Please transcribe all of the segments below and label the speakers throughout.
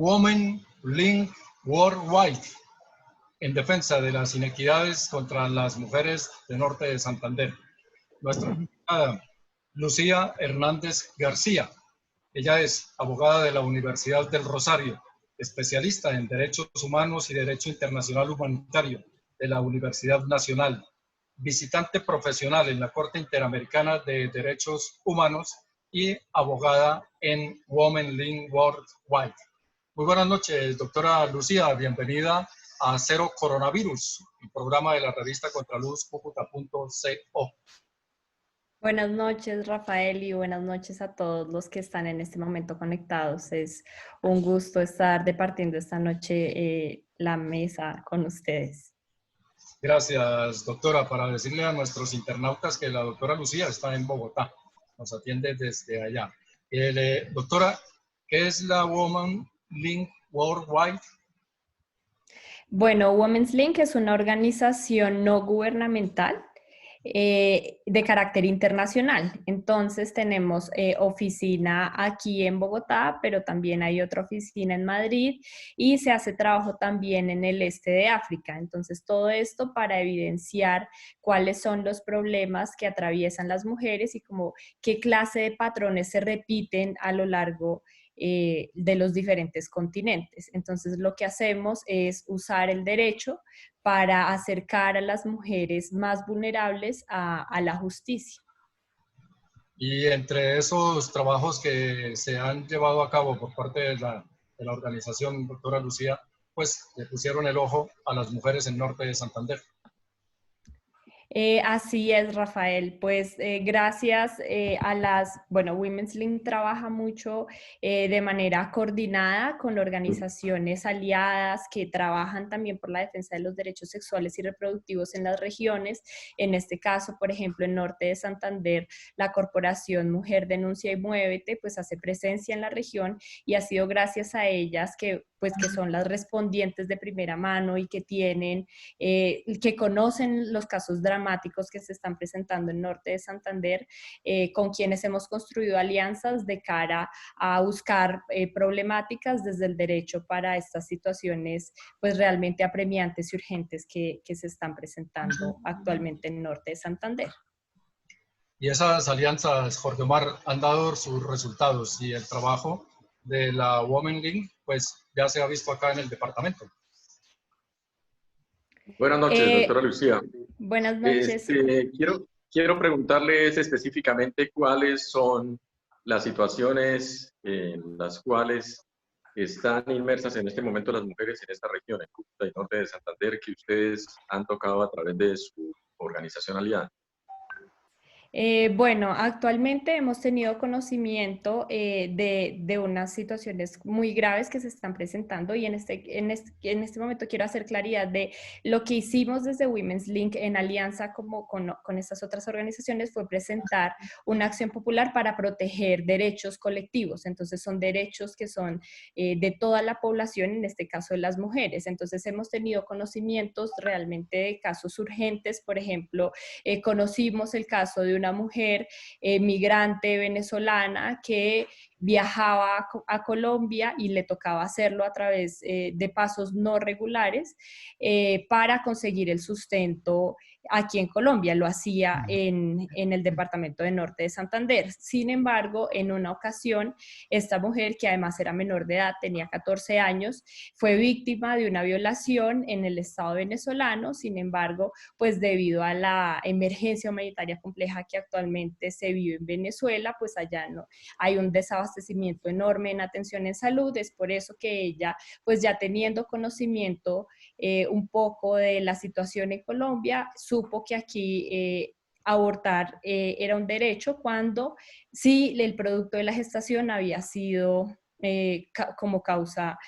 Speaker 1: Women Link Worldwide, en defensa de las inequidades contra las mujeres del norte de Santander. Nuestra invitada, Lucía Hernández García. Ella es abogada de la Universidad del Rosario, especialista en Derechos Humanos y Derecho Internacional Humanitario de la Universidad Nacional, visitante profesional en la Corte Interamericana de Derechos Humanos y abogada en Women Link Worldwide. Muy buenas noches, doctora Lucía, bienvenida a Cero Coronavirus, el programa de la revista Contraluz Cúcuta.co.
Speaker 2: Buenas noches, Rafael, y buenas noches a todos los que están en este momento conectados. Es un gusto estar departiendo esta noche la mesa con ustedes.
Speaker 1: Gracias, doctora. Para decirle a nuestros internautas que la doctora Lucía está en Bogotá, nos atiende desde allá. Doctora, ¿qué es la Women Link Worldwide?
Speaker 2: Bueno, Women's Link es una organización no gubernamental de carácter internacional. Entonces tenemos oficina aquí en Bogotá, pero también hay otra oficina en Madrid y se hace trabajo también en el este de África. Entonces todo esto para evidenciar cuáles son los problemas que atraviesan las mujeres y como qué clase de patrones se repiten a lo largo de los diferentes continentes. Entonces lo que hacemos es usar el derecho para acercar a las mujeres más vulnerables a la justicia.
Speaker 1: Y entre esos trabajos que se han llevado a cabo por parte de la organización, doctora Lucía, pues le pusieron el ojo a las mujeres en norte de Santander.
Speaker 2: Así es, Rafael. Pues gracias bueno, Women's Link trabaja mucho de manera coordinada con organizaciones aliadas que trabajan también por la defensa de los derechos sexuales y reproductivos en las regiones. En este caso, por ejemplo, en norte de Santander, la corporación Mujer Denuncia y Muévete, pues hace presencia en la región y ha sido gracias a ellas que son las respondientes de primera mano y que que conocen los casos dramáticos que se están presentando en norte de Santander, con quienes hemos construido alianzas de cara a buscar problemáticas desde el derecho para estas situaciones pues realmente apremiantes y urgentes que se están presentando actualmente en norte de Santander.
Speaker 1: Y esas alianzas, Jorge Omar, han dado sus resultados y el trabajo de la Women Link pues ya se ha visto acá en el departamento.
Speaker 3: Buenas noches, doctora Lucía.
Speaker 2: Buenas noches.
Speaker 3: Quiero preguntarles específicamente cuáles son las situaciones en las cuales están inmersas en este momento las mujeres en esta región, en Cúcuta y norte de Santander, que ustedes han tocado a través de su organización aliada.
Speaker 2: Bueno, actualmente hemos tenido conocimiento de unas situaciones muy graves que se están presentando y en este momento quiero hacer claridad de lo que hicimos desde Women's Link en alianza con estas otras organizaciones fue presentar una acción popular para proteger derechos colectivos. Entonces son derechos que son de toda la población, en este caso de las mujeres. Entonces hemos tenido conocimientos realmente de casos urgentes. Por ejemplo, conocimos el caso de una mujer migrante venezolana que viajaba a Colombia y le tocaba hacerlo a través de pasos no regulares para conseguir el sustento aquí en Colombia. Lo hacía en el departamento de Norte de Santander. Sin embargo, en una ocasión, esta mujer, que además era menor de edad, tenía 14 años, fue víctima de una violación en el Estado venezolano. Sin embargo, pues debido a la emergencia humanitaria compleja que actualmente se vive en Venezuela, pues allá no hay un desabastecimiento enorme en atención en salud. Es por eso que ella, pues ya teniendo conocimiento un poco de la situación en Colombia, supo que aquí abortar era un derecho cuando sí el producto de la gestación había sido como causa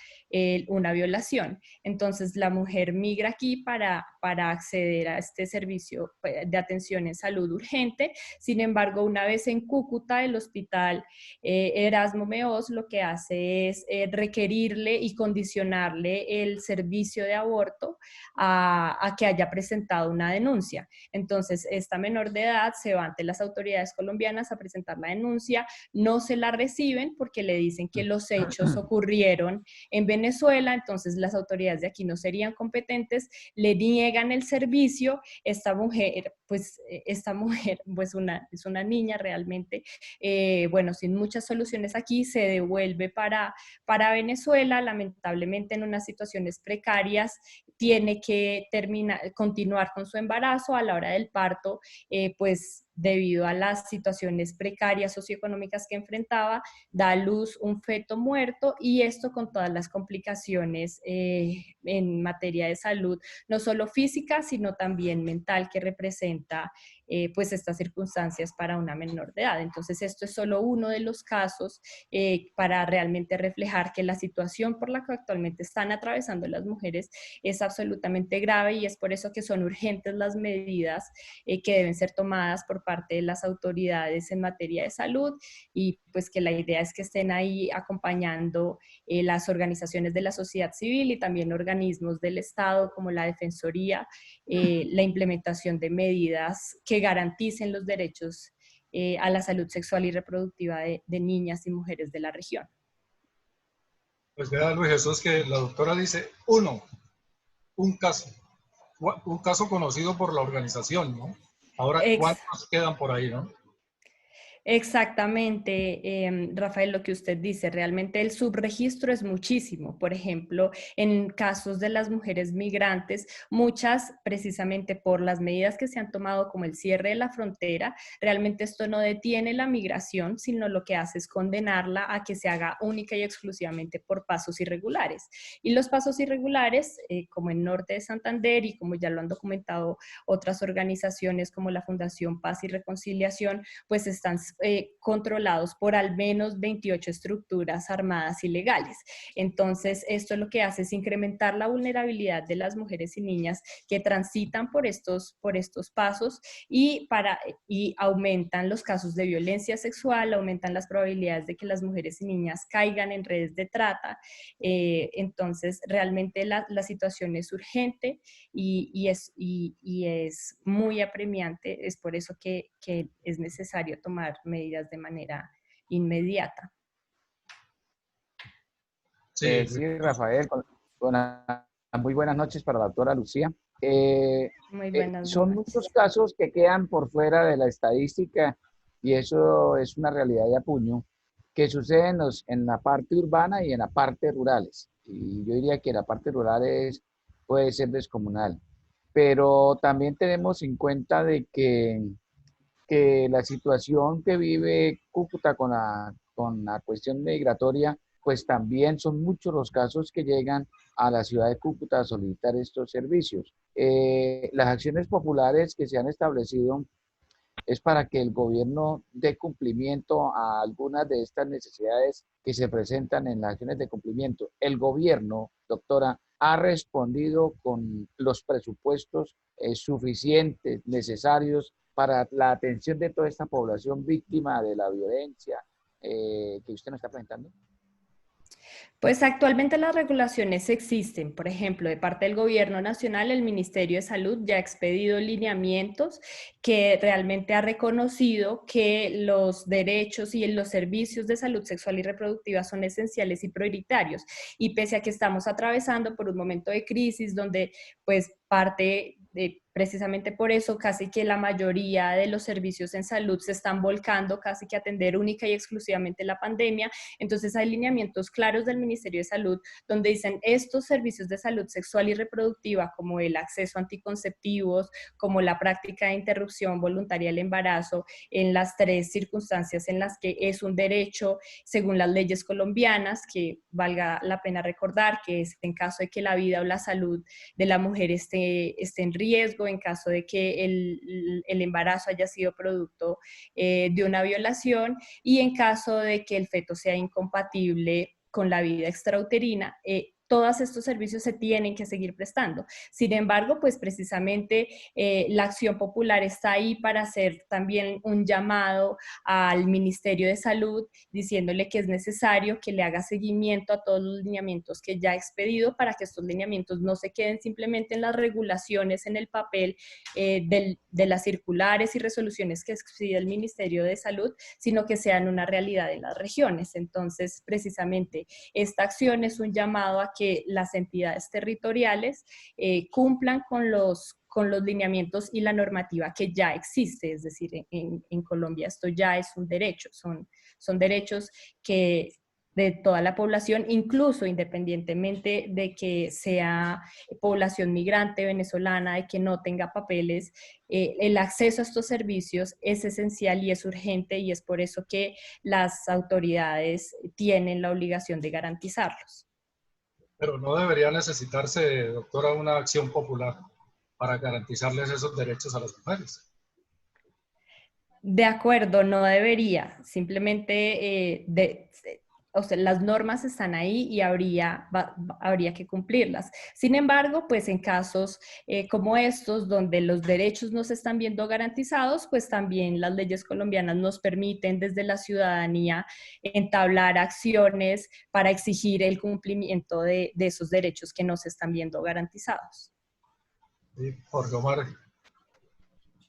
Speaker 2: una violación. Entonces la mujer migra aquí para para acceder a este servicio de atención en salud urgente. Sin embargo, una vez en Cúcuta, el hospital Erasmo Meos lo que hace es requerirle y condicionarle el servicio de aborto a que haya presentado una denuncia. Entonces, esta menor de edad se va ante las autoridades colombianas a presentar la denuncia, no se la reciben porque le dicen que los hechos ocurrieron en Venezuela, entonces las autoridades de aquí no serían competentes, le niegan el servicio, esta mujer, pues es una niña realmente, bueno, sin muchas soluciones aquí, se devuelve para Venezuela, lamentablemente en unas situaciones precarias, tiene que continuar con su embarazo. A la hora del parto, pues debido a las situaciones precarias socioeconómicas que enfrentaba, da a luz un feto muerto, y esto con todas las complicaciones en materia de salud, no solo física, sino también mental, que representa pues estas circunstancias para una menor de edad. Entonces, esto es solo uno de los casos para realmente reflejar que la situación por la que actualmente están atravesando las mujeres es absolutamente grave, y es por eso que son urgentes las medidas que deben ser tomadas por parte de las autoridades en materia de salud, y pues que la idea es que estén ahí acompañando las organizaciones de la sociedad civil y también organismos del Estado como la Defensoría, la implementación de medidas que garanticen los derechos a la salud sexual y reproductiva de niñas y mujeres de la región.
Speaker 1: Pues vea, Luis Jesús, que la doctora dice, un caso conocido por la organización, ¿no? Ahora, ¿cuántos quedan por ahí, no?
Speaker 2: Exactamente, Rafael, lo que usted dice, realmente el subregistro es muchísimo. Por ejemplo, en casos de las mujeres migrantes, muchas precisamente por las medidas que se han tomado como el cierre de la frontera, realmente esto no detiene la migración, sino lo que hace es condenarla a que se haga única y exclusivamente por pasos irregulares. Y los pasos irregulares, como en Norte de Santander y como ya lo han documentado otras organizaciones como la Fundación Paz y Reconciliación, pues están controlados por al menos 28 estructuras armadas ilegales. Entonces, esto lo que hace es incrementar la vulnerabilidad de las mujeres y niñas que transitan por estos pasos, y aumentan los casos de violencia sexual, aumentan las probabilidades de que las mujeres y niñas caigan en redes de trata. Entonces, realmente la situación es urgente y es muy apremiante. Es por eso que es necesario tomar medidas de manera inmediata.
Speaker 1: Sí,
Speaker 4: Sí, Rafael, muy buenas noches para la doctora Lucía.
Speaker 2: Muy buenas
Speaker 4: Son
Speaker 2: noches.
Speaker 4: muchos casos que quedan por fuera de la estadística, y eso es una realidad de apuño que sucede en la parte urbana y en la parte rurales. Y yo diría que la parte rural puede ser descomunal. Pero también tenemos en cuenta de que la situación que vive Cúcuta con la cuestión migratoria, pues también son muchos los casos que llegan a la ciudad de Cúcuta a solicitar estos servicios. Las acciones populares que se han establecido es para que el gobierno dé cumplimiento a algunas de estas necesidades que se presentan en las acciones de cumplimiento. El gobierno, doctora, ha respondido con los presupuestos suficientes, necesarios para la atención de toda esta población víctima de la violencia que usted nos está presentando.
Speaker 2: Pues actualmente las regulaciones existen. Por ejemplo, de parte del Gobierno Nacional, el Ministerio de Salud ya ha expedido lineamientos que realmente ha reconocido que los derechos y los servicios de salud sexual y reproductiva son esenciales y prioritarios. Y pese a que estamos atravesando por un momento de crisis donde pues precisamente por eso casi que la mayoría de los servicios en salud se están volcando casi que a atender única y exclusivamente la pandemia. Entonces hay lineamientos claros del Ministerio de Salud donde dicen estos servicios de salud sexual y reproductiva, como el acceso a anticonceptivos, como la práctica de interrupción voluntaria del embarazo, en las 3 circunstancias en las que es un derecho según las leyes colombianas, que valga la pena recordar que es en caso de que la vida o la salud de la mujer esté en riesgo, en caso de que el embarazo haya sido producto de una violación, y en caso de que el feto sea incompatible con la vida extrauterina. todos estos servicios se tienen que seguir prestando. Sin embargo, pues precisamente la Acción Popular está ahí para hacer también un llamado al Ministerio de Salud, diciéndole que es necesario que le haga seguimiento a todos los lineamientos que ya ha expedido, para que estos lineamientos no se queden simplemente en las regulaciones, en el papel de las circulares y resoluciones que expide el Ministerio de Salud, sino que sean una realidad en las regiones. Entonces, precisamente, esta acción es un llamado a que las entidades territoriales cumplan con los lineamientos y la normativa que ya existe. Es decir, en Colombia esto ya es un derecho, son derechos que de toda la población, incluso independientemente de que sea población migrante venezolana, de que no tenga papeles, el acceso a estos servicios es esencial y es urgente, y es por eso que las autoridades tienen la obligación de garantizarlos.
Speaker 1: Pero no debería necesitarse, doctora, una acción popular para garantizarles esos derechos a las mujeres.
Speaker 2: De acuerdo, no debería, simplemente o sea, las normas están ahí y habría que cumplirlas. Sin embargo, pues en casos como estos, donde los derechos no se están viendo garantizados, pues también las leyes colombianas nos permiten desde la ciudadanía entablar acciones para exigir el cumplimiento de esos derechos que no se están viendo garantizados.
Speaker 1: Sí, Jorge Omar.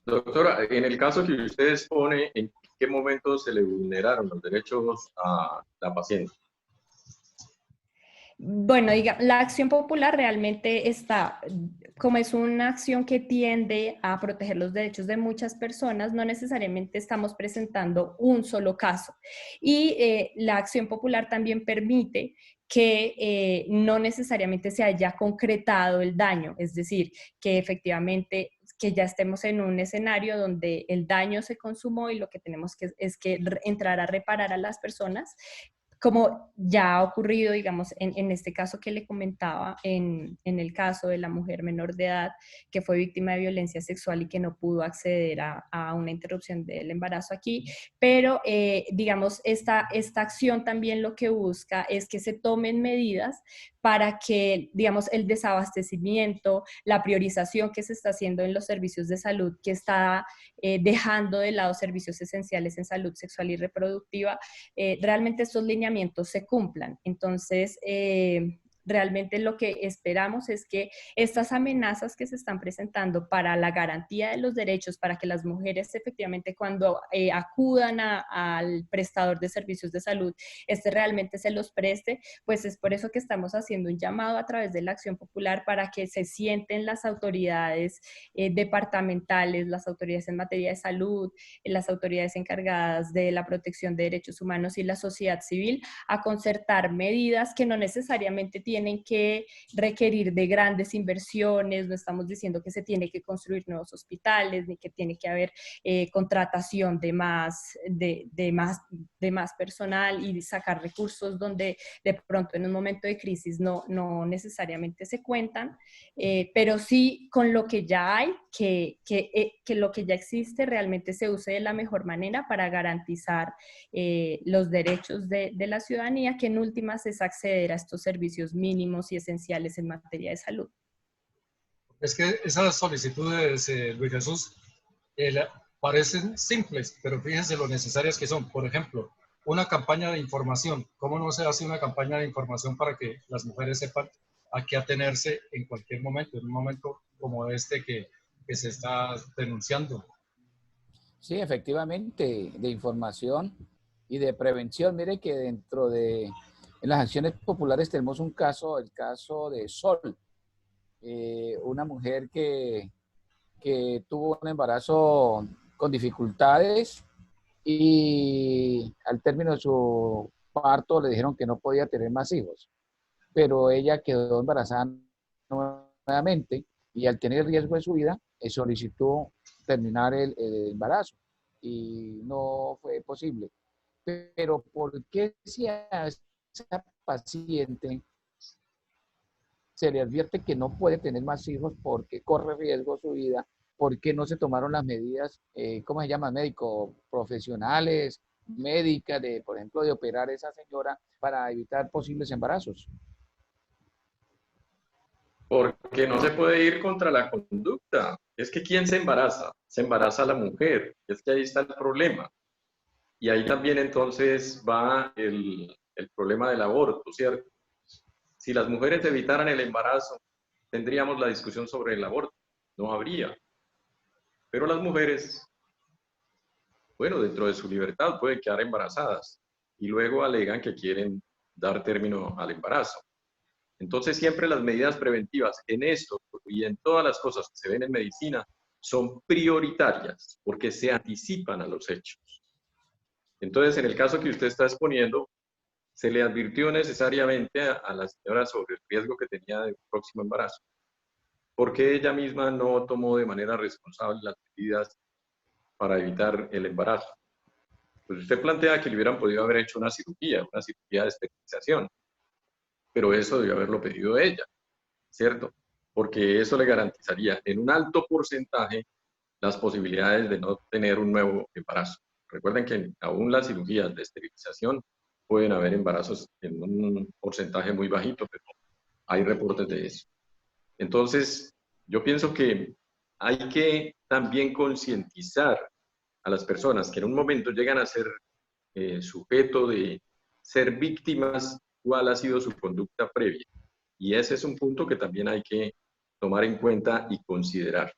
Speaker 3: Doctora, en el caso que usted expone, ¿en qué momento se le vulneraron los derechos a la paciente?
Speaker 2: Bueno, la acción popular realmente está, como es una acción que tiende a proteger los derechos de muchas personas, no necesariamente estamos presentando un solo caso. Y la acción popular también permite que no necesariamente se haya concretado el daño, es decir, que efectivamente que ya estemos en un escenario donde el daño se consumó y lo que tenemos que es que entrar a reparar a las personas, como ya ha ocurrido, digamos, en este caso que le comentaba, en el caso de la mujer menor de edad que fue víctima de violencia sexual y que no pudo acceder a una interrupción del embarazo aquí, pero digamos, esta acción también lo que busca es que se tomen medidas para que, digamos, el desabastecimiento, la priorización que se está haciendo en los servicios de salud, que está dejando de lado servicios esenciales en salud sexual y reproductiva, realmente estos lineamientos se cumplan. Entonces, realmente lo que esperamos es que estas amenazas que se están presentando para la garantía de los derechos, para que las mujeres efectivamente cuando acudan al prestador de servicios de salud, realmente se los preste, pues es por eso que estamos haciendo un llamado a través de la Acción Popular para que se sienten las autoridades departamentales, las autoridades en materia de salud, las autoridades encargadas de la protección de derechos humanos y la sociedad civil a concertar medidas que no necesariamente tienen que requerir de grandes inversiones. No estamos diciendo que se tiene que construir nuevos hospitales, ni que tiene que haber contratación de más personal y sacar recursos donde de pronto en un momento de crisis no necesariamente se cuentan, pero sí con lo que ya hay, que lo que ya existe realmente se use de la mejor manera para garantizar los derechos de la ciudadanía, que en últimas es acceder a estos servicios mínimos y esenciales en materia de salud.
Speaker 1: Es que esas solicitudes, Luis Jesús, parecen simples, pero fíjense lo necesarias que son. Por ejemplo, una campaña de información. ¿Cómo no se hace una campaña de información para que las mujeres sepan a qué atenerse en cualquier momento, en un momento como este que se está denunciando?
Speaker 4: Sí, efectivamente, de información y de prevención. Mire que dentro de en las acciones populares tenemos un caso, el caso de Sol, una mujer que tuvo un embarazo con dificultades y al término de su parto le dijeron que no podía tener más hijos, pero ella quedó embarazada nuevamente y al tener riesgo de su vida solicitó terminar el embarazo y no fue posible. Pero ¿por qué si a esa paciente se le advierte que no puede tener más hijos porque corre riesgo su vida? ¿Por qué no se tomaron las medidas, cómo se llama, médicos profesionales, médicas, por ejemplo, de operar a esa señora para evitar posibles embarazos?
Speaker 3: Porque no se puede ir contra la conducta. Es que ¿quién se embaraza? Se embaraza la mujer. Es que ahí está el problema. Y ahí también entonces va el problema del aborto, ¿cierto? Si las mujeres evitaran el embarazo, tendríamos la discusión sobre el aborto. No habría. Pero las mujeres, bueno, dentro de su libertad pueden quedar embarazadas y luego alegan que quieren dar término al embarazo. Entonces siempre las medidas preventivas en esto y en todas las cosas que se ven en medicina son prioritarias porque se anticipan a los hechos. Entonces, en el caso que usted está exponiendo, se le advirtió necesariamente a la señora sobre el riesgo que tenía de un próximo embarazo, porque ella misma no tomó de manera responsable las medidas para evitar el embarazo. Pues usted plantea que le hubieran podido haber hecho una cirugía de esterilización, pero eso debió haberlo pedido ella, ¿cierto? Porque eso le garantizaría en un alto porcentaje las posibilidades de no tener un nuevo embarazo. Recuerden que aún las cirugías de esterilización pueden haber embarazos en un porcentaje muy bajito, pero hay reportes de eso. Entonces, yo pienso que hay que también concientizar a las personas que en un momento llegan a ser sujeto de ser víctimas, cuál ha sido su conducta previa. Y ese es un punto que también hay que tomar en cuenta y considerar.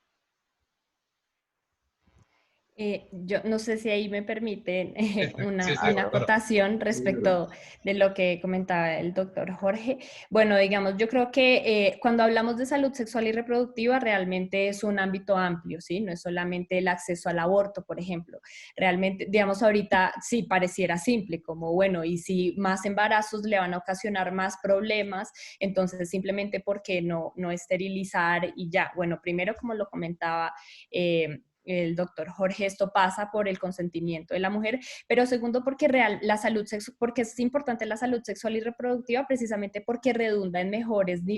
Speaker 2: Yo no sé si ahí me permiten
Speaker 1: Sí, sí,
Speaker 2: una
Speaker 1: doctora.
Speaker 2: acotación respecto de lo que comentaba el doctor Jorge. Bueno, digamos, yo creo que cuando hablamos de salud sexual y reproductiva realmente es un ámbito amplio, ¿sí? No es solamente el acceso al aborto, por ejemplo. Realmente, digamos, ahorita sí pareciera simple, como bueno, y si más embarazos le van a ocasionar más problemas, entonces simplemente porque no esterilizar y ya. Bueno, primero, como lo comentaba, el doctor Jorge, esto pasa por el consentimiento de la mujer, pero segundo porque la salud sexual, porque es importante la salud sexual y reproductiva precisamente porque redunda en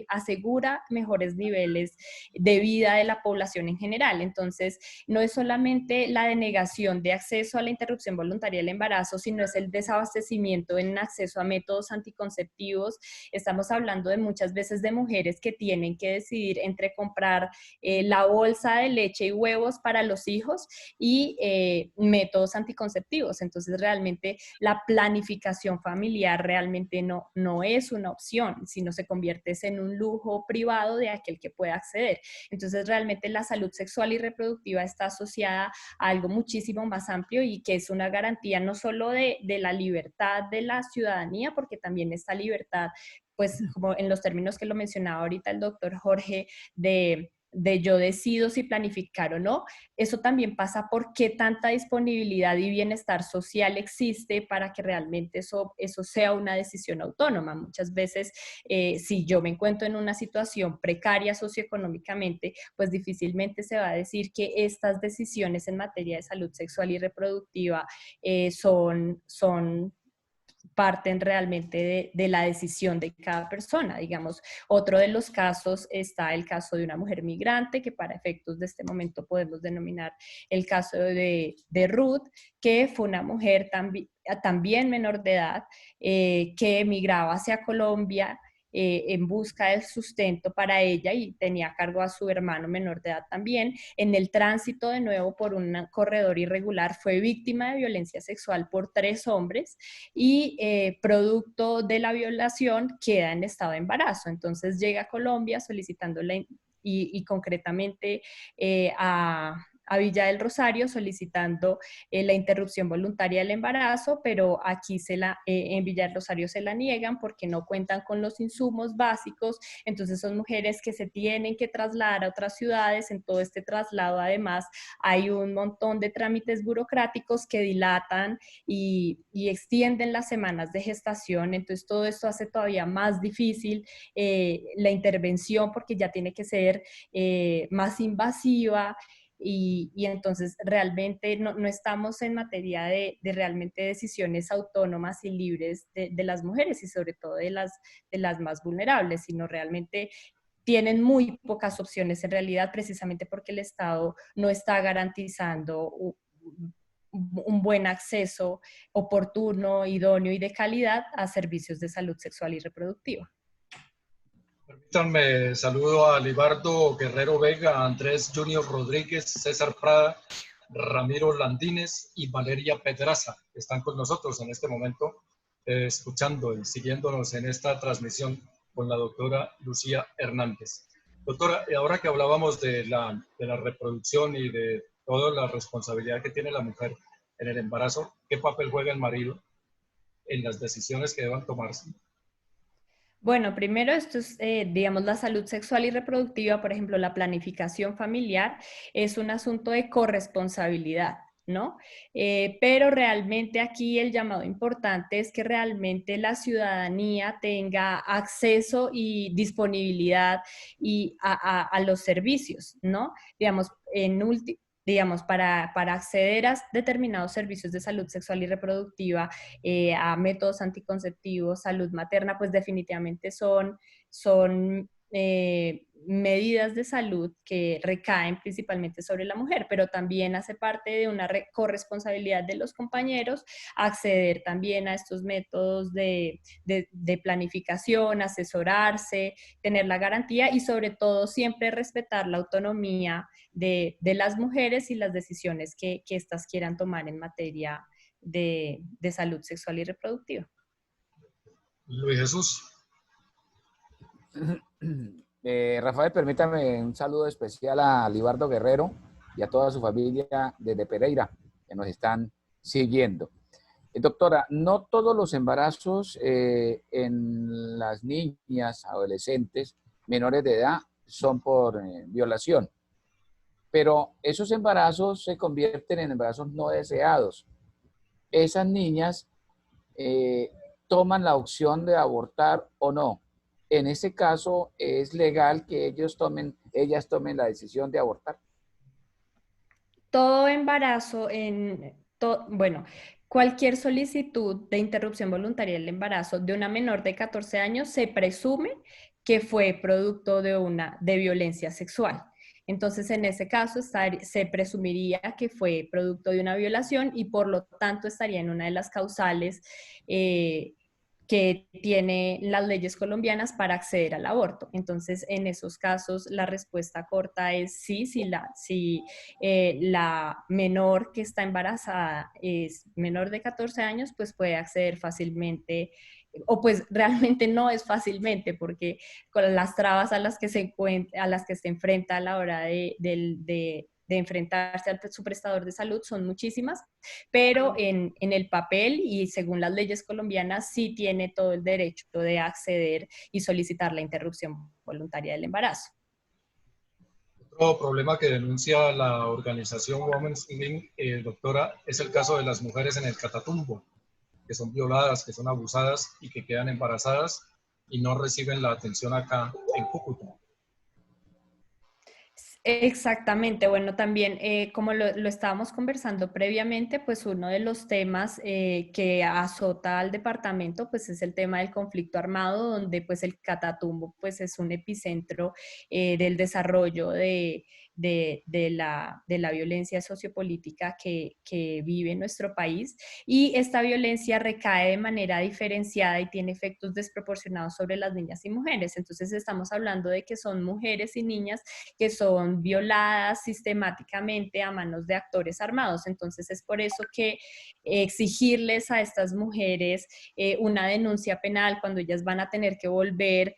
Speaker 2: asegura mejores niveles de vida de la población en general. Entonces, no es solamente la denegación de acceso a la interrupción voluntaria del embarazo, sino es el desabastecimiento en acceso a métodos anticonceptivos. Estamos hablando de muchas veces de mujeres que tienen que decidir entre comprar la bolsa de leche y huevos para los hijos y métodos anticonceptivos. Entonces, realmente la planificación familiar realmente no es una opción, sino se convierte en un lujo privado de aquel que pueda acceder. Entonces, realmente la salud sexual y reproductiva está asociada a algo muchísimo más amplio y que es una garantía no solo de la libertad de la ciudadanía, porque también esta libertad, pues como en los términos que lo mencionaba ahorita el doctor Jorge, de yo decido si planificar o no, eso también pasa por qué tanta disponibilidad y bienestar social existe para que realmente eso sea una decisión autónoma. Muchas veces, si yo me encuentro en una situación precaria socioeconómicamente, pues difícilmente se va a decir que estas decisiones en materia de salud sexual y reproductiva son parten realmente de la decisión de cada persona. Digamos, otro de los casos está el caso de una mujer migrante, que para efectos de este momento podemos denominar el caso de Ruth, que fue una mujer también menor de edad, que emigraba hacia Colombia en busca del sustento para ella y tenía a cargo a su hermano menor de edad también. En el tránsito de nuevo por un corredor irregular fue víctima de violencia sexual por 3 hombres y producto de la violación queda en estado de embarazo. Entonces llega a Colombia solicitando y concretamente a Villa del Rosario solicitando la interrupción voluntaria del embarazo, pero aquí en Villa del Rosario se la niegan porque no cuentan con los insumos básicos. Entonces son mujeres que se tienen que trasladar a otras ciudades. En todo este traslado además hay un montón de trámites burocráticos que dilatan y extienden las semanas de gestación. Entonces todo esto hace todavía más difícil la intervención porque ya tiene que ser más invasiva. Entonces realmente no estamos en materia de realmente decisiones autónomas y libres de las mujeres y sobre todo de las más vulnerables, sino realmente tienen muy pocas opciones en realidad precisamente porque el Estado no está garantizando un buen acceso oportuno, idóneo y de calidad a servicios de salud sexual y reproductiva.
Speaker 1: Me saludo a Libardo Guerrero Vega, Andrés Junior Rodríguez, César Prada, Ramiro Landines y Valeria Pedraza, que están con nosotros en este momento, escuchando y siguiéndonos en esta transmisión con la doctora Lucía Hernández. Doctora, ahora que hablábamos de la reproducción y de toda la responsabilidad que tiene la mujer en el embarazo, ¿qué papel juega el marido en las decisiones que deban tomarse?
Speaker 2: Bueno, primero esto es, digamos, la salud sexual y reproductiva, por ejemplo, la planificación familiar es un asunto de corresponsabilidad, ¿no? Pero realmente aquí el llamado importante es que realmente la ciudadanía tenga acceso y disponibilidad a los servicios, ¿no? Digamos, digamos, para acceder a determinados servicios de salud sexual y reproductiva, a métodos anticonceptivos, salud materna, pues definitivamente son medidas de salud que recaen principalmente sobre la mujer, pero también hace parte de una corresponsabilidad de los compañeros acceder también a estos métodos de planificación, asesorarse, tener la garantía y sobre todo siempre respetar la autonomía de las mujeres y las decisiones que éstas quieran tomar en materia de salud sexual y reproductiva.
Speaker 1: Luis Jesús.
Speaker 4: Rafael, permítame un saludo especial a Libardo Guerrero y a toda su familia desde Pereira que nos están siguiendo. Doctora, no todos los embarazos en las niñas, adolescentes, menores de edad son por violación, pero esos embarazos se convierten en embarazos no deseados. Esas niñas toman la opción de abortar o no. En ese caso, ¿es legal que ellas tomen la decisión de abortar?
Speaker 2: Todo embarazo, bueno, cualquier solicitud de interrupción voluntaria del embarazo de una menor de 14 años se presume que fue producto de violencia sexual. Entonces, en ese caso, se presumiría que fue producto de una violación y por lo tanto estaría en una de las causales que tiene las leyes colombianas para acceder al aborto. Entonces, en esos casos, la respuesta corta es sí, si la menor que está embarazada es menor de 14 años, pues puede acceder fácilmente, o pues realmente no es fácilmente, porque con las trabas a las que se enfrenta a la hora de enfrentarse a su prestador de salud son muchísimas, pero en el papel y según las leyes colombianas sí tiene todo el derecho de acceder y solicitar la interrupción voluntaria del embarazo.
Speaker 1: Otro problema que denuncia la organización Women's Link, doctora, es el caso de las mujeres en el Catatumbo, que son violadas, que son abusadas y que quedan embarazadas y no reciben la atención acá en Cúcuta.
Speaker 2: Exactamente, bueno, también como lo estábamos conversando previamente, pues uno de los temas que azota al departamento pues es el tema del conflicto armado, donde pues el Catatumbo pues es un epicentro del desarrollo de la violencia sociopolítica que vive nuestro país, y esta violencia recae de manera diferenciada y tiene efectos desproporcionados sobre las niñas y mujeres. Entonces estamos hablando de que son mujeres y niñas que son violadas sistemáticamente a manos de actores armados. Entonces es por eso que exigirles a estas mujeres una denuncia penal cuando ellas van a tener que volver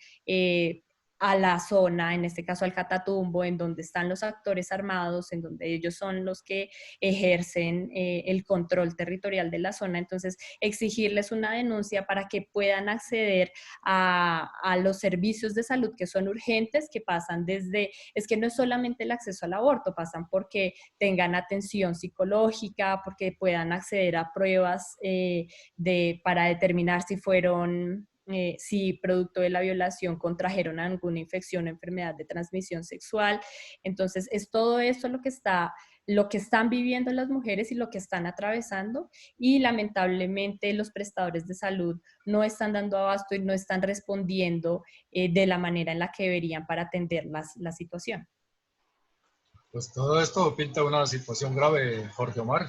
Speaker 2: a la zona, en este caso al Catatumbo, en donde están los actores armados, en donde ellos son los que ejercen el control territorial de la zona. Entonces, exigirles una denuncia para que puedan acceder a los servicios de salud que son urgentes, que pasan es que no es solamente el acceso al aborto, pasan porque tengan atención psicológica, porque puedan acceder a pruebas para determinar si producto de la violación contrajeron alguna infección o enfermedad de transmisión sexual. Entonces, es todo esto lo que están viviendo las mujeres y lo que están atravesando, y lamentablemente los prestadores de salud no están dando abasto y no están respondiendo de la manera en la que deberían para atender la situación.
Speaker 1: Pues todo esto pinta una situación grave, Jorge Omar.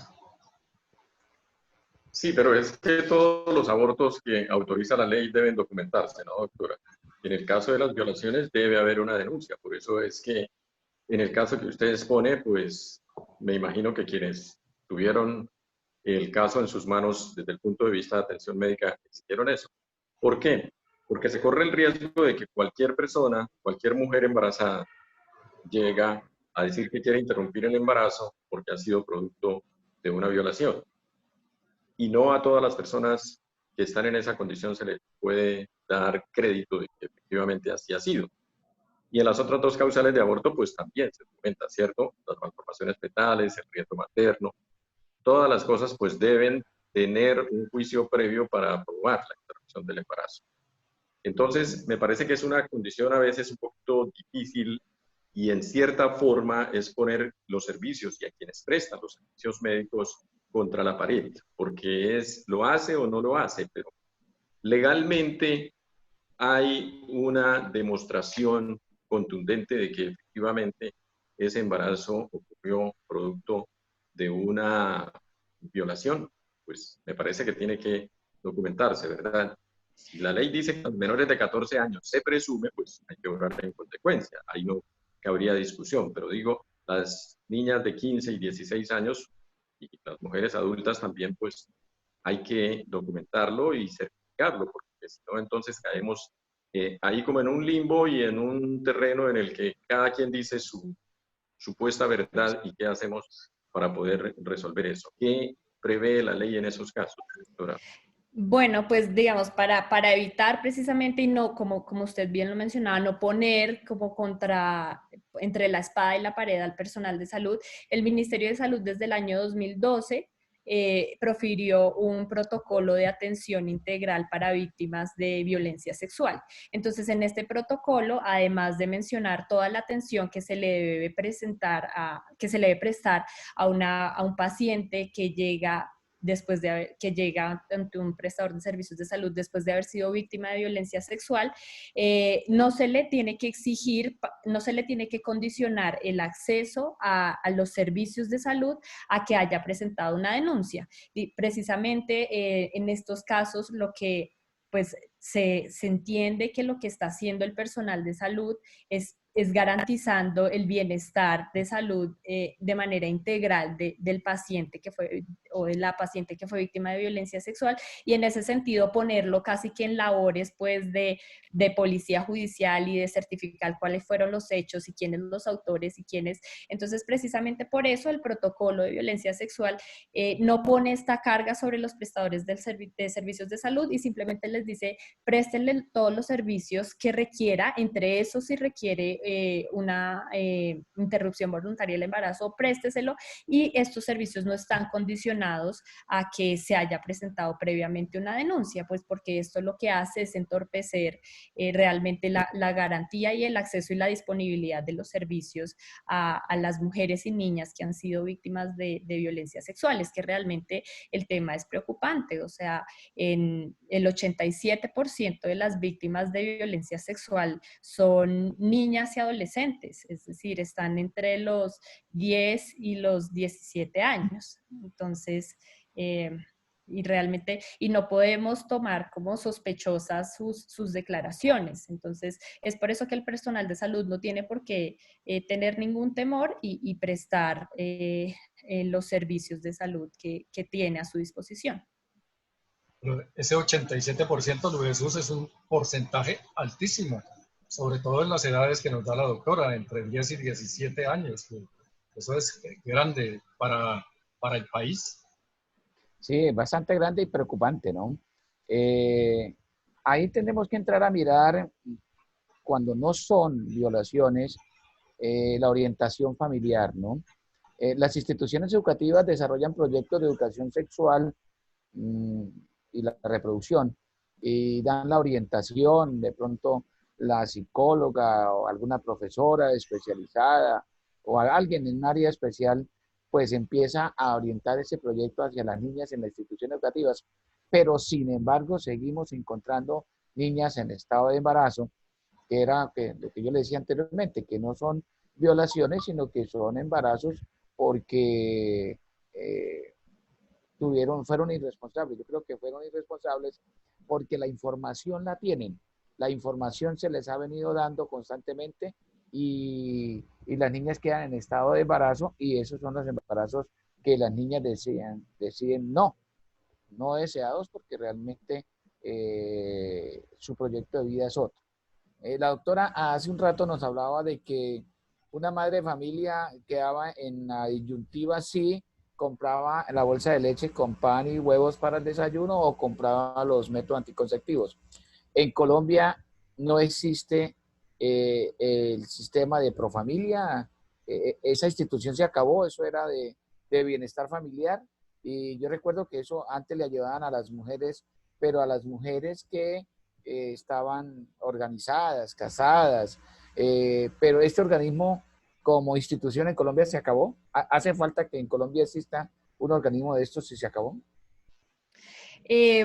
Speaker 3: Sí, pero es que todos los abortos que autoriza la ley deben documentarse, ¿no, doctora? En el caso de las violaciones debe haber una denuncia. Por eso es que en el caso que usted expone, pues me imagino que quienes tuvieron el caso en sus manos desde el punto de vista de atención médica hicieron eso. ¿Por qué? Porque se corre el riesgo de que cualquier persona, cualquier mujer embarazada, llega a decir que quiere interrumpir el embarazo porque ha sido producto de una violación. Y no a todas las personas que están en esa condición se les puede dar crédito de que efectivamente así ha sido. Y en las otras dos causales de aborto, pues también se comenta, ¿cierto? Las malformaciones fetales, el riesgo materno, todas las cosas pues deben tener un juicio previo para aprobar la interrupción del embarazo. Entonces, me parece que es una condición a veces un poquito difícil y en cierta forma es poner los servicios y a quienes prestan los servicios médicos contra la pared, porque es, lo hace o no lo hace, pero legalmente hay una demostración contundente de que efectivamente ese embarazo ocurrió producto de una violación, pues me parece que tiene que documentarse, ¿verdad? Si la ley dice que a los menores de 14 años se presume, pues hay que obrar en consecuencia. Ahí no cabría discusión, pero digo, las niñas de 15 y 16 años y las mujeres adultas también, pues hay que documentarlo y certificarlo, porque si no, entonces caemos ahí como en un limbo y en un terreno en el que cada quien dice su supuesta verdad y qué hacemos para poder resolver eso. ¿Qué prevé la ley en esos casos, doctora?
Speaker 2: Bueno, pues digamos, para evitar precisamente y no, como usted bien lo mencionaba, no poner como entre la espada y la pared al personal de salud, el Ministerio de Salud desde el año 2012 profirió un protocolo de atención integral para víctimas de violencia sexual. Entonces, en este protocolo, además de mencionar toda la atención que se le debe que se le debe prestar a un paciente que llega que llega ante un prestador de servicios de salud después de haber sido víctima de violencia sexual, no se le tiene que exigir, no se le tiene que condicionar el acceso a los servicios de salud a que haya presentado una denuncia. Y precisamente en estos casos lo que pues se entiende que lo que está haciendo el personal de salud es garantizando el bienestar de salud de manera integral del paciente que fue o de la paciente que fue víctima de violencia sexual y en ese sentido ponerlo casi que en labores pues de policía judicial y de certificar cuáles fueron los hechos y quiénes los autores y quiénes. Entonces precisamente por eso el protocolo de violencia sexual no pone esta carga sobre los prestadores de servicios de salud y simplemente les dice préstenle todos los servicios que requiera, entre esos si requiere una interrupción voluntaria del embarazo, présteselo y estos servicios no están condicionados a que se haya presentado previamente una denuncia, pues porque esto lo que hace es entorpecer realmente la garantía y el acceso y la disponibilidad de los servicios a las mujeres y niñas que han sido víctimas de violencias sexuales, que realmente el tema es preocupante, o sea, en el 87% de las víctimas de violencia sexual son niñas y adolescentes, es decir, están entre los 10 y los 17 años. Entonces, y realmente, y no podemos tomar como sospechosas sus declaraciones. Entonces, es por eso que el personal de salud no tiene por qué tener ningún temor y prestar los servicios de salud que tiene a su disposición.
Speaker 1: Pero ese 87%, Luis Jesús, es un porcentaje altísimo, sobre todo en las edades que nos da la doctora, entre 10 y 17 años. Eso es grande para el país.
Speaker 4: Sí, es bastante grande y preocupante, ¿no? Ahí tenemos que entrar a mirar cuando no son violaciones, la orientación familiar, ¿no? Las instituciones educativas desarrollan proyectos de educación sexual mmm, y la reproducción y dan la orientación, de pronto la psicóloga o alguna profesora especializada o alguien en un área especial pues empieza a orientar ese proyecto hacia las niñas en las instituciones educativas, pero sin embargo seguimos encontrando niñas en estado de embarazo, que era lo que yo le decía anteriormente, que no son violaciones, sino que son embarazos porque fueron irresponsables. Yo creo que fueron irresponsables porque la información la tienen la información se les ha venido dando constantemente y las niñas quedan en estado de embarazo y esos son los embarazos que las niñas deciden no deseados porque realmente su proyecto de vida es otro. La doctora hace un rato nos hablaba de que una madre de familia quedaba en la disyuntiva si compraba la bolsa de leche con pan y huevos para el desayuno o compraba los métodos anticonceptivos. En Colombia no existe el sistema de Profamilia. Esa institución se acabó, eso era de bienestar familiar. Y yo recuerdo que eso antes le ayudaban a las mujeres, pero a las mujeres que estaban organizadas, casadas. Pero este organismo como institución en Colombia se acabó. ¿Hace falta que en Colombia exista un organismo de estos si se acabó?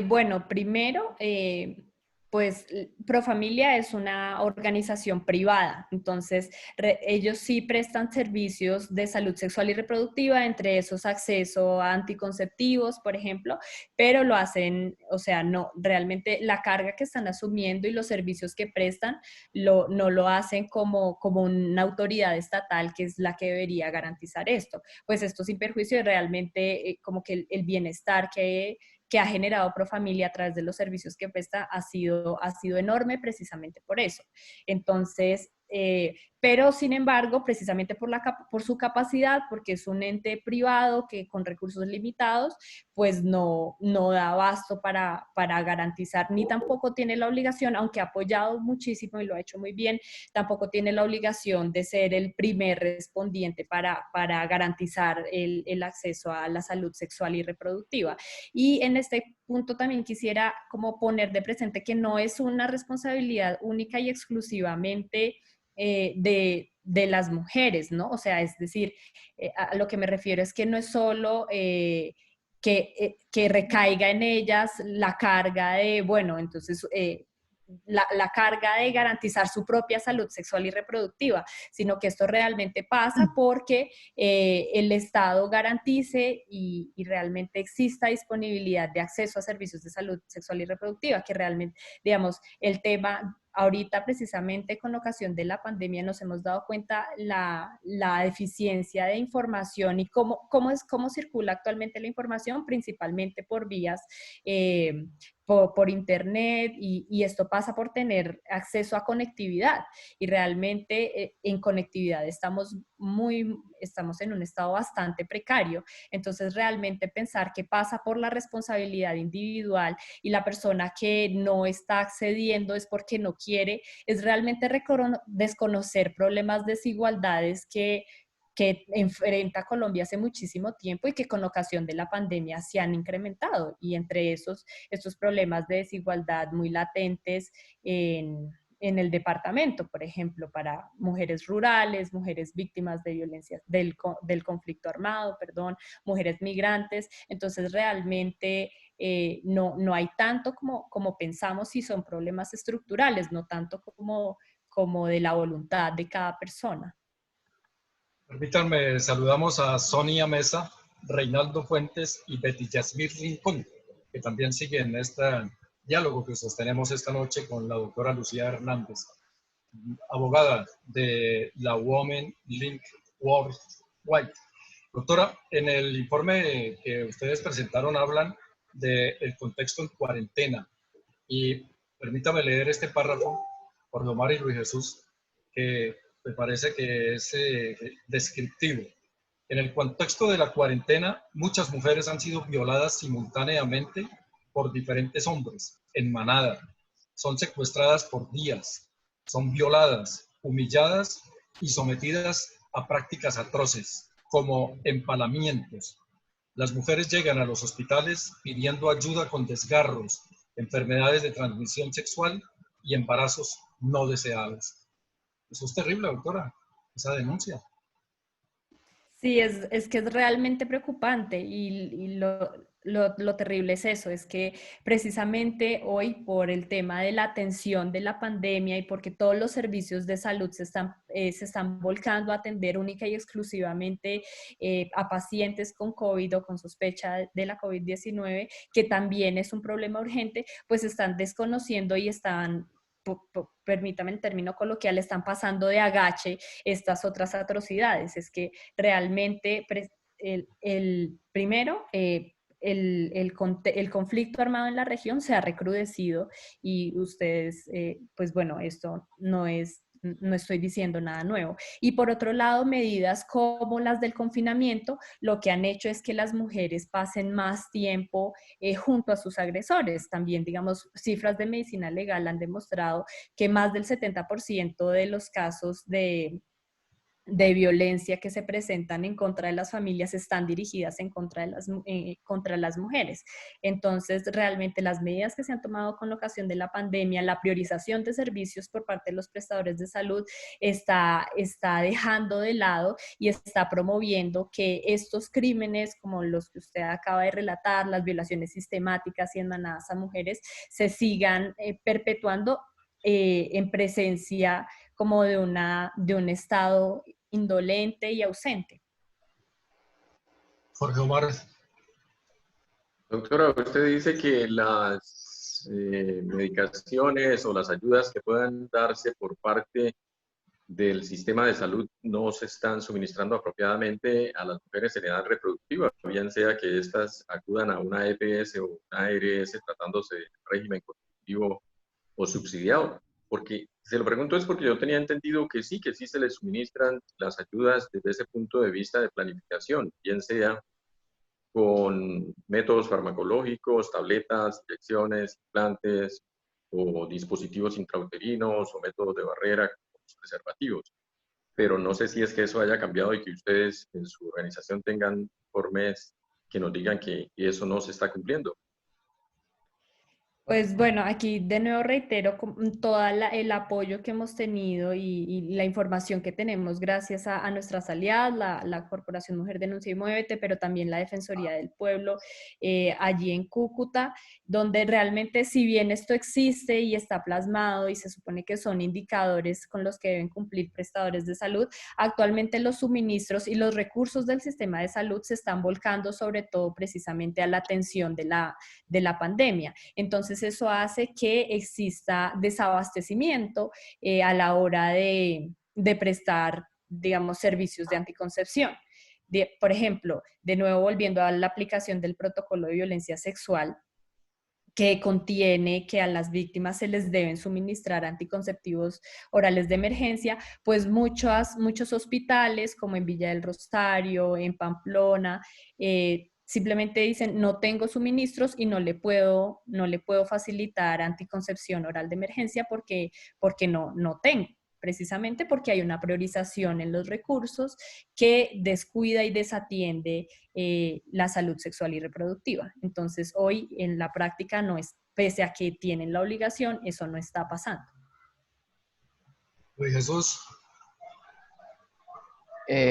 Speaker 2: Bueno, primero, pues Profamilia es una organización privada, entonces ellos sí prestan servicios de salud sexual y reproductiva, entre esos acceso a anticonceptivos, por ejemplo, pero lo hacen, o sea, no, realmente la carga que están asumiendo y los servicios que prestan no lo hacen como una autoridad estatal que es la que debería garantizar esto. Pues esto sin perjuicio de realmente como que el bienestar que ha generado Profamilia a través de los servicios que presta ha sido enorme precisamente por eso. Entonces, pero sin embargo, precisamente por su capacidad, porque es un ente privado que con recursos limitados, pues no da abasto para garantizar, ni tampoco tiene la obligación, aunque ha apoyado muchísimo y lo ha hecho muy bien, tampoco tiene la obligación de ser el primer respondiente para garantizar el acceso a la salud sexual y reproductiva. Y en este punto también quisiera como poner de presente que no es una responsabilidad única y exclusivamente de las mujeres, ¿no? O sea, es decir, a lo que me refiero es que no es solo que recaiga en ellas la carga de, bueno, entonces la carga de garantizar su propia salud sexual y reproductiva, sino que esto realmente pasa porque el Estado garantice y realmente exista disponibilidad de acceso a servicios de salud sexual y reproductiva, que realmente, digamos, el tema ahorita precisamente con ocasión de la pandemia nos hemos dado cuenta la deficiencia de información y cómo circula actualmente la información, principalmente por vías por internet y esto pasa por tener acceso a conectividad y realmente en conectividad estamos en un estado bastante precario. Entonces realmente pensar que pasa por la responsabilidad individual y la persona que no está accediendo es porque no quiere, es realmente desconocer problemas, desigualdades que enfrenta Colombia hace muchísimo tiempo y que con ocasión de la pandemia se han incrementado. Y entre estos problemas de desigualdad muy latentes en el departamento, por ejemplo, para mujeres rurales, mujeres víctimas de violencia del conflicto armado, perdón, mujeres migrantes. Entonces, realmente no hay tanto como pensamos si son problemas estructurales, no tanto como de la voluntad de cada persona.
Speaker 1: Permítanme, saludamos a Sonia Mesa, Reinaldo Fuentes y Betty Yasmir Rincón, que también siguen este diálogo que sostenemos esta noche con la doctora Lucía Hernández, abogada de la Women Link Worldwide. Doctora, en el informe que ustedes presentaron hablan del contexto en cuarentena y permítame leer este párrafo por Domar y Luis Jesús, que me parece que es descriptivo. En el contexto de la cuarentena, muchas mujeres han sido violadas simultáneamente por diferentes hombres, en manada. Son secuestradas por días, son violadas, humilladas y sometidas a prácticas atroces, como empalamientos. Las mujeres llegan a los hospitales pidiendo ayuda con desgarros, enfermedades de transmisión sexual y embarazos no deseados. Eso es terrible, doctora, esa denuncia.
Speaker 2: Sí, es que es realmente preocupante y lo terrible es eso, es que precisamente hoy por el tema de la atención de la pandemia y porque todos los servicios de salud se están volcando a atender única y exclusivamente a pacientes con COVID o con sospecha de la COVID-19, que también es un problema urgente, pues están desconociendo y están permítame el término coloquial, están pasando de agache estas otras atrocidades. Es que realmente primero, el conflicto armado en la región se ha recrudecido y ustedes, pues bueno, esto no estoy diciendo nada nuevo. Y por otro lado, medidas como las del confinamiento, lo que han hecho es que las mujeres pasen más tiempo junto a sus agresores. También, digamos, cifras de medicina legal han demostrado que más del 70% de los casos de violencia que se presentan en contra de las familias están dirigidas en contra las mujeres. Entonces, realmente las medidas que se han tomado con ocasión de la pandemia, la priorización de servicios por parte de los prestadores de salud está dejando de lado y está promoviendo que estos crímenes, como los que usted acaba de relatar, las violaciones sistemáticas y en manadas a mujeres, se sigan perpetuando en presencia como de un Estado indolente y ausente.
Speaker 1: Jorge Omar.
Speaker 3: Doctora, usted dice que las medicaciones o las ayudas que puedan darse por parte del sistema de salud no se están suministrando apropiadamente a las mujeres en edad reproductiva, bien sea que éstas acudan a una EPS o una ARS tratándose de régimen contributivo o subsidiado. Porque, se lo pregunto es porque yo tenía entendido que sí se les suministran las ayudas desde ese punto de vista de planificación, bien sea con métodos farmacológicos, tabletas, inyecciones, implantes o dispositivos intrauterinos o métodos de barrera como los preservativos. Pero no sé si es que eso haya cambiado y que ustedes en su organización tengan informes que nos digan que eso no se está cumpliendo.
Speaker 2: Pues bueno, aquí de nuevo reitero todo el apoyo que hemos tenido y la información que tenemos gracias a nuestras aliadas, la Corporación Mujer Denuncia y Muévete, pero también la Defensoría del Pueblo allí en Cúcuta, donde realmente si bien esto existe y está plasmado y se supone que son indicadores con los que deben cumplir prestadores de salud, actualmente los suministros y los recursos del sistema de salud se están volcando sobre todo precisamente a la atención de la pandemia. Entonces eso hace que exista desabastecimiento a la hora de prestar, digamos, servicios de anticoncepción. Por ejemplo, de nuevo volviendo a la aplicación del protocolo de violencia sexual, que contiene que a las víctimas se les deben suministrar anticonceptivos orales de emergencia, pues muchos hospitales, como en Villa del Rosario, en Pamplona, simplemente dicen no tengo suministros y no le puedo facilitar anticoncepción oral de emergencia porque no tengo, precisamente porque hay una priorización en los recursos que descuida y desatiende la salud sexual y reproductiva. Entonces hoy en la práctica no es, pese a que tienen la obligación, eso no está pasando.
Speaker 1: Luis Jesús.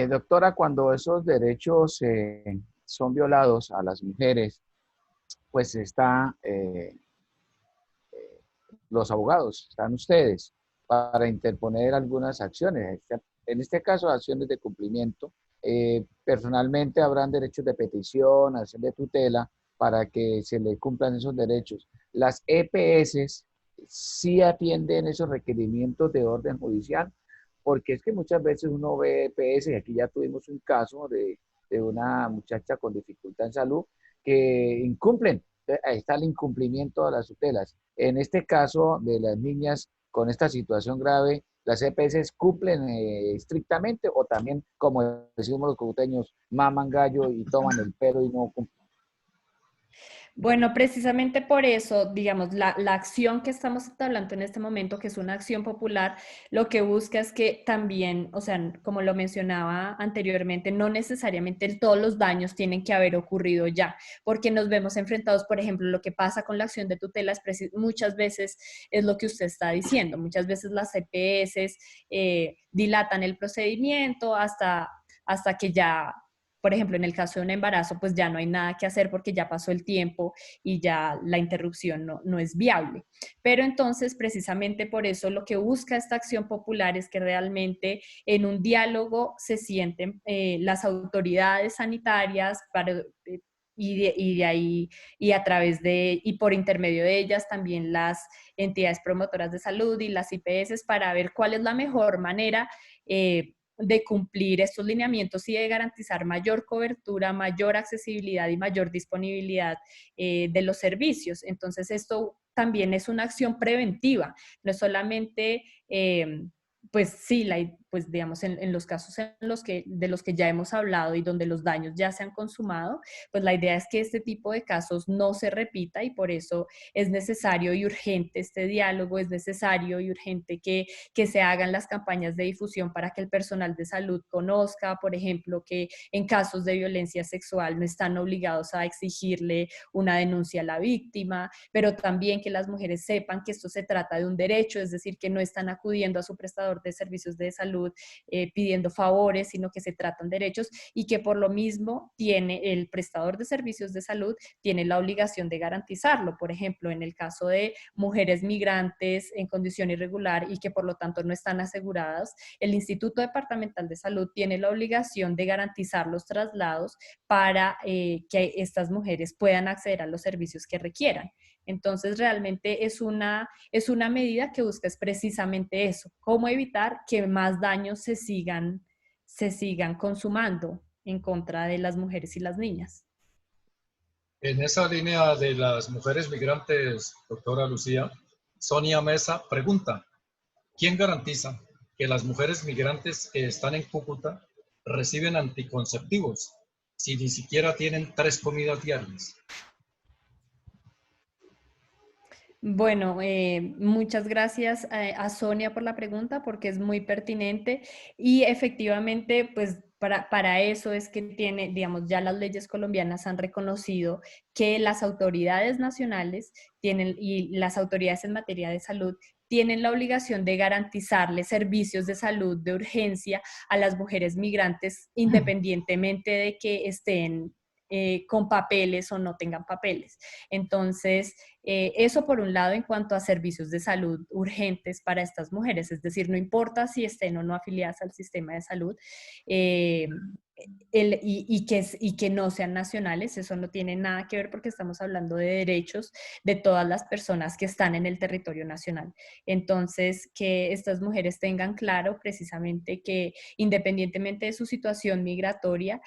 Speaker 4: Doctora, cuando esos derechos son violados a las mujeres, pues los abogados, están ustedes para interponer algunas acciones. En este caso, acciones de cumplimiento. Personalmente habrán derechos de petición, acción de tutela, para que se le cumplan esos derechos. Las EPS sí atienden esos requerimientos de orden judicial, porque es que muchas veces uno ve EPS, y aquí ya tuvimos un caso de una muchacha con dificultad en salud que incumplen. Ahí está el incumplimiento de las tutelas. En este caso de las niñas con esta situación grave, ¿las EPS cumplen estrictamente o también, como decimos los costeños, maman gallo y toman el pelo y no cumplen?
Speaker 2: Bueno, precisamente por eso, digamos, la acción que estamos hablando en este momento, que es una acción popular, lo que busca es que también, o sea, como lo mencionaba anteriormente, no necesariamente todos los daños tienen que haber ocurrido ya, porque nos vemos enfrentados, por ejemplo, lo que pasa con la acción de tutela muchas veces es lo que usted está diciendo, muchas veces las EPS dilatan el procedimiento hasta que ya, por ejemplo, en el caso de un embarazo, pues ya no hay nada que hacer porque ya pasó el tiempo y ya la interrupción no es viable. Pero entonces, precisamente por eso, lo que busca esta acción popular es que realmente en un diálogo se sienten las autoridades sanitarias y de ahí, y a través de, y por intermedio de ellas también las entidades promotoras de salud y las IPS para ver cuál es la mejor manera de cumplir estos lineamientos y de garantizar mayor cobertura, mayor accesibilidad y mayor disponibilidad de los servicios. Entonces, esto también es una acción preventiva, no es solamente pues sí, pues digamos, en los casos de los que ya hemos hablado y donde los daños ya se han consumado, pues la idea es que este tipo de casos no se repita y por eso es necesario y urgente este diálogo, es necesario y urgente que se hagan las campañas de difusión para que el personal de salud conozca, por ejemplo, que en casos de violencia sexual no están obligados a exigirle una denuncia a la víctima, pero también que las mujeres sepan que esto se trata de un derecho, es decir, que no están acudiendo a su prestador de servicios de salud pidiendo favores, sino que se tratan derechos y que por lo mismo tiene el prestador de servicios de salud tiene la obligación de garantizarlo. Por ejemplo, en el caso de mujeres migrantes en condición irregular y que por lo tanto no están aseguradas, el Instituto Departamental de Salud tiene la obligación de garantizar los traslados para que estas mujeres puedan acceder a los servicios que requieran. Entonces, realmente es una medida que busca es precisamente eso, cómo evitar que más daños se sigan consumando en contra de las mujeres y las niñas.
Speaker 1: En esa línea de las mujeres migrantes, doctora Lucía, Sonia Mesa pregunta, ¿quién garantiza que las mujeres migrantes que están en Cúcuta reciben anticonceptivos si ni siquiera tienen 3 comidas diarias?
Speaker 2: Bueno, muchas gracias a Sonia por la pregunta porque es muy pertinente y efectivamente, pues para eso es que tiene, digamos, ya las leyes colombianas han reconocido que las autoridades nacionales tienen y las autoridades en materia de salud tienen la obligación de garantizarle servicios de salud de urgencia a las mujeres migrantes independientemente de que estén con papeles o no tengan papeles. Entonces, eso por un lado en cuanto a servicios de salud urgentes para estas mujeres, es decir, no importa si estén o no afiliadas al sistema de salud y que no sean nacionales, eso no tiene nada que ver porque estamos hablando de derechos de todas las personas que están en el territorio nacional. Entonces, que estas mujeres tengan claro precisamente que independientemente de su situación migratoria,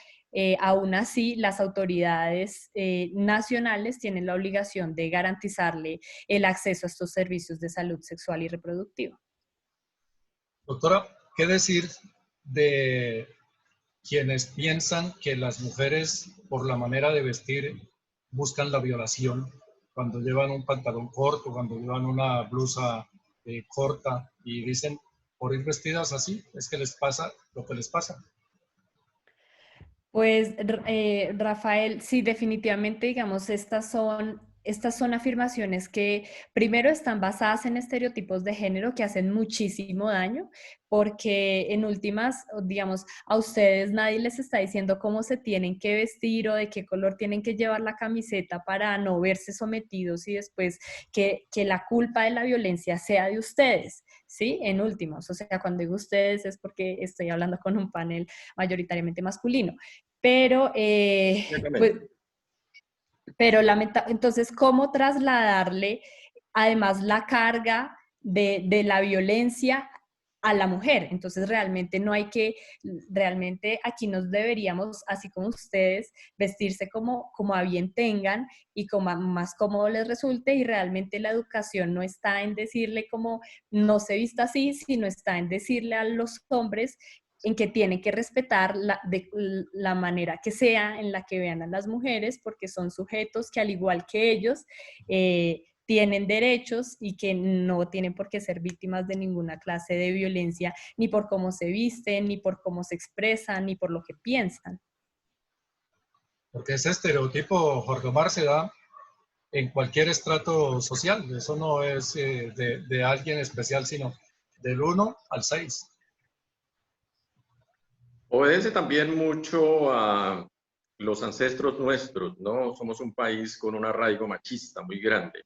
Speaker 2: aún así, las autoridades nacionales tienen la obligación de garantizarle el acceso a estos servicios de salud sexual y reproductiva.
Speaker 1: Doctora, ¿qué decir de quienes piensan que las mujeres, por la manera de vestir, buscan la violación cuando llevan un pantalón corto, cuando llevan una blusa corta y dicen, por ir vestidas así, es que les pasa lo que les pasa?
Speaker 2: Pues, Rafael, sí, definitivamente, digamos, estas son afirmaciones que primero están basadas en estereotipos de género que hacen muchísimo daño, porque en últimas, digamos, a ustedes nadie les está diciendo cómo se tienen que vestir o de qué color tienen que llevar la camiseta para no verse sometidos y después que la culpa de la violencia sea de ustedes, ¿sí? En últimas, o sea, cuando digo ustedes es porque estoy hablando con un panel mayoritariamente masculino. Pero, pues, entonces, ¿cómo trasladarle además la carga de la violencia a la mujer? Entonces, realmente aquí nos deberíamos, así como ustedes, vestirse como a bien tengan y como más cómodo les resulte, y realmente la educación no está en decirle como no se vista así, sino está en decirle a los hombres en que tienen que respetar de la manera que sea en la que vean a las mujeres, porque son sujetos que al igual que ellos tienen derechos y que no tienen por qué ser víctimas de ninguna clase de violencia, ni por cómo se visten, ni por cómo se expresan, ni por lo que piensan.
Speaker 1: Porque ese estereotipo, Jorge Omar, se da en cualquier estrato social. Eso no es de alguien especial, sino del 1 al 6.
Speaker 3: Obedece también mucho a los ancestros nuestros, ¿no? Somos un país con un arraigo machista muy grande,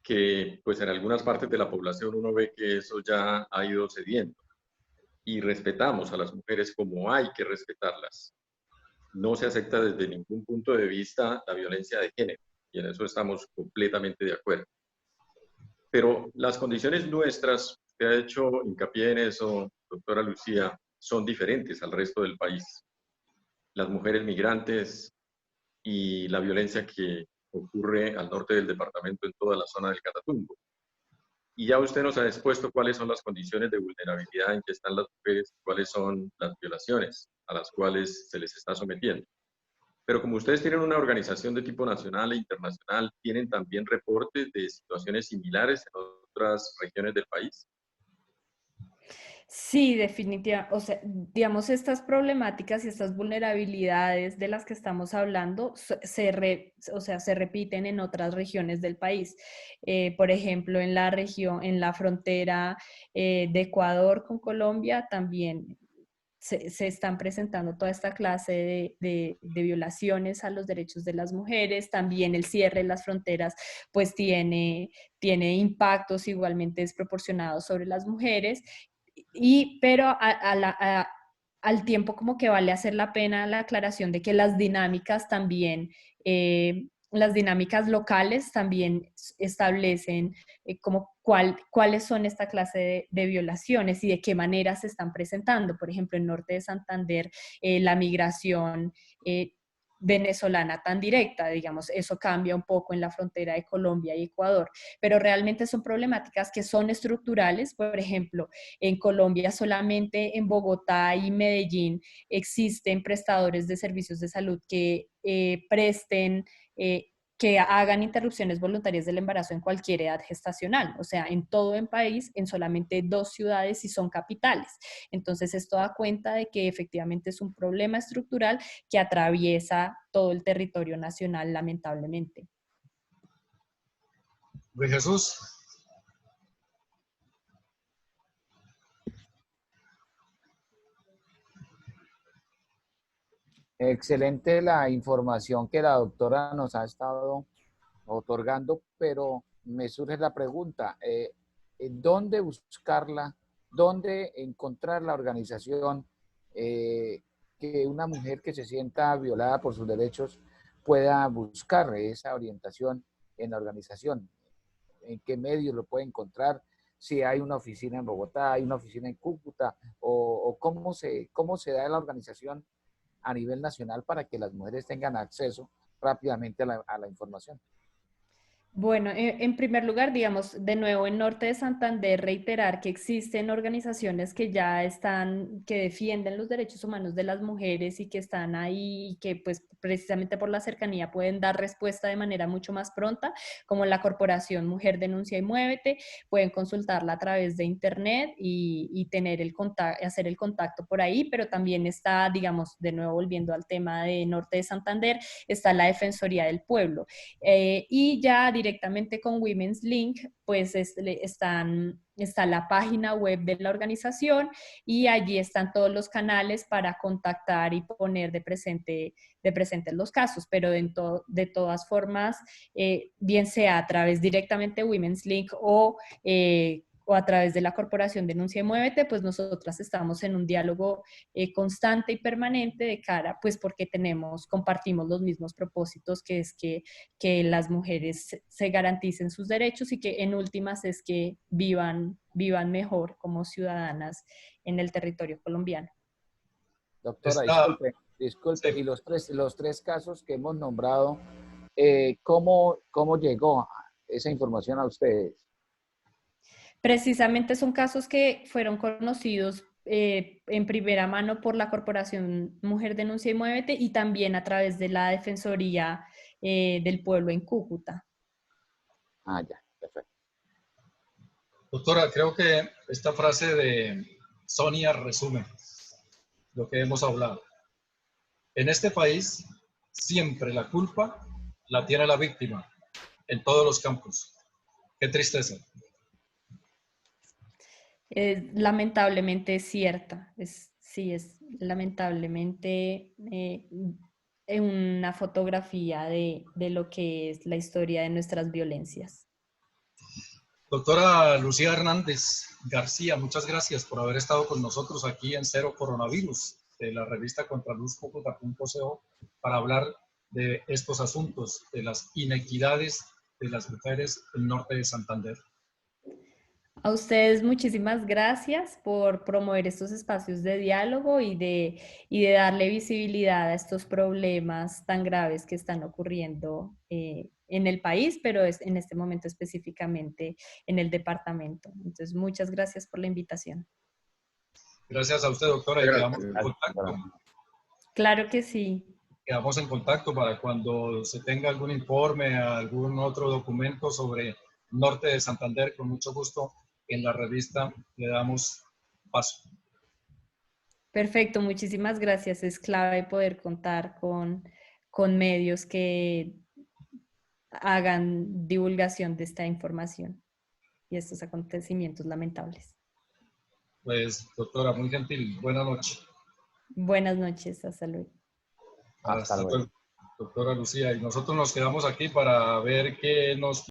Speaker 3: que pues en algunas partes de la población uno ve que eso ya ha ido cediendo y respetamos a las mujeres como hay que respetarlas. no se acepta desde ningún punto de vista la violencia de género, y en eso estamos completamente de acuerdo. Pero las condiciones nuestras, usted ha hecho hincapié en eso, doctora Lucía, son diferentes al resto del país. Las mujeres migrantes y la violencia que ocurre al norte del departamento en toda la zona del Catatumbo. Y ya usted nos ha expuesto cuáles son las condiciones de vulnerabilidad en que están las mujeres, cuáles son las violaciones a las cuales se les está sometiendo. Pero como ustedes tienen una organización de tipo nacional e internacional, ¿tienen también reportes de situaciones similares en otras regiones del país?
Speaker 2: Sí, definitivamente. O sea, digamos, estas problemáticas y estas vulnerabilidades de las que estamos hablando o sea, se repiten en otras regiones del país. Por ejemplo, en la región, en la frontera de Ecuador con Colombia, también se están presentando toda esta clase de violaciones a los derechos de las mujeres. También el cierre de las fronteras pues tiene impactos igualmente desproporcionados sobre las mujeres. Pero al tiempo como que vale hacer la pena la aclaración de que las dinámicas también, las dinámicas locales también establecen como cuáles son esta clase de violaciones y de qué manera se están presentando. Por ejemplo, en Norte de Santander, la migración venezolana tan directa, digamos, eso cambia un poco en la frontera de Colombia y Ecuador, pero realmente son problemáticas que son estructurales. Por ejemplo, en Colombia solamente en Bogotá y Medellín existen prestadores de servicios de salud que que hagan interrupciones voluntarias del embarazo en cualquier edad gestacional, o sea, en todo el país, en solamente 2 ciudades y son capitales. Entonces, esto da cuenta de que efectivamente es un problema estructural que atraviesa todo el territorio nacional, lamentablemente.
Speaker 1: Luis Jesús.
Speaker 4: Excelente la información que la doctora nos ha estado otorgando, pero me surge la pregunta, ¿dónde buscarla? ¿Dónde encontrar la organización que una mujer que se sienta violada por sus derechos pueda buscar esa orientación en la organización? ¿En qué medios lo puede encontrar? Si hay una oficina en Bogotá, hay una oficina en Cúcuta, o cómo se da la organización a nivel nacional para que las mujeres tengan acceso rápidamente a la información.
Speaker 2: Bueno, en primer lugar, digamos, de nuevo en Norte de Santander, reiterar que existen organizaciones que ya están, que defienden los derechos humanos de las mujeres y que están ahí y que pues precisamente por la cercanía pueden dar respuesta de manera mucho más pronta, como la Corporación Mujer Denuncia y Muévete. Pueden consultarla a través de internet y tener hacer el contacto por ahí, pero también está, digamos, de nuevo volviendo al tema de Norte de Santander, está la Defensoría del Pueblo. Y ya directamente con Women's Link, pues está la página web de la organización y allí están todos los canales para contactar y poner de presente los casos, pero de todas formas, bien sea a través directamente de Women's Link o a través de la Corporación Denuncia y Muévete, pues nosotras estamos en un diálogo constante y permanente de cara, pues porque compartimos los mismos propósitos, que es que las mujeres se garanticen sus derechos y que en últimas es que vivan mejor como ciudadanas en el territorio colombiano.
Speaker 4: Doctora, disculpe,
Speaker 1: Sí.
Speaker 4: y los tres casos que hemos nombrado, ¿cómo llegó esa información a ustedes?
Speaker 2: Precisamente son casos que fueron conocidos en primera mano por la Corporación Mujer Denuncia y Muévete y también a través de la Defensoría del Pueblo en Cúcuta.
Speaker 4: Ah, ya, perfecto.
Speaker 1: Doctora, creo que esta frase de Sonia resume lo que hemos hablado. En este país, siempre la culpa la tiene la víctima, en todos los campos. Qué tristeza.
Speaker 2: Lamentablemente es cierta, sí, es lamentablemente una fotografía de lo que es la historia de nuestras violencias.
Speaker 1: Doctora Lucía Hernández García, muchas gracias por haber estado con nosotros aquí en Cero Coronavirus. de la revista contraluzcúcuta.co para hablar de estos asuntos, de las inequidades de las mujeres en norte de Santander.
Speaker 2: A ustedes muchísimas gracias por promover estos espacios de diálogo y de darle visibilidad a estos problemas tan graves que están ocurriendo en el país, pero en este momento específicamente en el departamento. Entonces, muchas gracias por la invitación.
Speaker 1: Gracias a usted, doctora, y quedamos en contacto.
Speaker 2: Claro que sí.
Speaker 1: Quedamos en contacto para cuando se tenga algún informe, algún otro documento sobre norte de Santander, con mucho gusto en la revista le damos paso.
Speaker 2: Perfecto, muchísimas gracias. Es clave poder contar con medios que hagan divulgación de esta información y estos acontecimientos lamentables.
Speaker 1: Pues, doctora, muy gentil. Buenas noches.
Speaker 2: Buenas noches, hasta luego.
Speaker 4: Hasta luego.
Speaker 1: Doctora Lucía, y nosotros nos quedamos aquí para ver qué nos